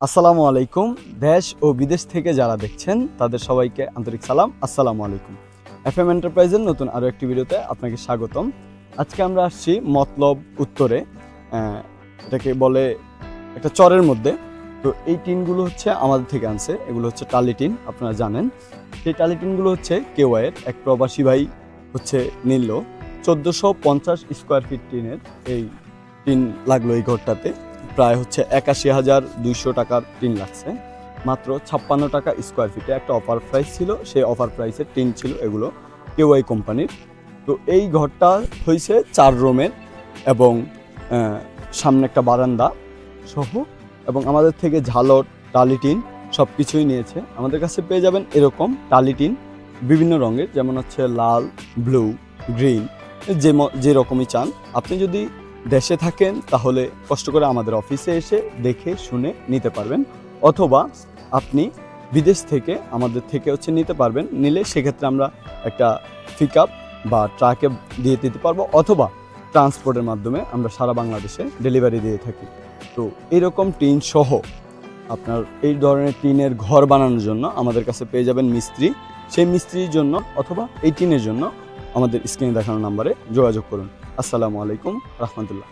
আসসালামু আলাইকুম। দেশ ও বিদেশ থেকে যারা দেখছেন তাদের সবাইকে আন্তরিক সালাম। আসসালামু আলাইকুম। এফএম এন্টারপ্রাইজের নতুন আরও একটি ভিডিওতে আপনাকে স্বাগতম। আজকে আমরা আসছি মতলব উত্তরে, এটাকে বলে একটা চরের মধ্যে। তো এই টিনগুলো হচ্ছে আমাদের থেকে আনছে, এগুলো হচ্ছে টালি টিন, আপনারা জানেন। সেই টালি টিনগুলো হচ্ছে কেওয়াইয়ের এক প্রবাসী ভাই হচ্ছে নিল 1450 স্কোয়ার ফিট টিনের এই টিন লাগলো এই ঘরটাতে। প্রায় হচ্ছে ৮১,২০০ টাকার টিন লাগছে, মাত্র ৫৬ টাকা স্কোয়ার ফিটে। একটা অফার প্রাইস ছিল, সেই অফার প্রাইসের টিন ছিল এগুলো, কেওয়াই কোম্পানির। তো এই ঘরটা হয়েছে ৪ রুমের এবং সামনে একটা বারান্দা সহ, এবং আমাদের থেকে ঝালর, টালি টিন সব কিছুই নিয়েছে। আমাদের কাছে পেয়ে যাবেন এরকম টালি টিন বিভিন্ন রঙের, যেমন হচ্ছে লাল, ব্লু, গ্রিন, যে রকমই চান। আপনি যদি দেশে থাকেন তাহলে কষ্ট করে আমাদের অফিসে এসে দেখে শুনে নিতে পারবেন, অথবা আপনি বিদেশ থেকে আমাদের থেকে হচ্ছে নিতে পারবেন। নিলে সেক্ষেত্রে আমরা একটা পিক আপ বা ট্রাকে দিয়ে দিতে পারবো, অথবা ট্রান্সপোর্টের মাধ্যমে আমরা সারা বাংলাদেশে ডেলিভারি দিয়ে থাকি। তো এরকম টিন সহ আপনার এই ধরনের টিনের ঘর বানানোর জন্য আমাদের কাছে পেয়ে যাবেন মিস্ত্রি। সেই মিস্ত্রির জন্য অথবা এই টিনের জন্য আমাদের স্ক্রিনে দেখানো নাম্বারে যোগাযোগ করুন। আসসালামু আলাইকুম রহমতুল্লাহ।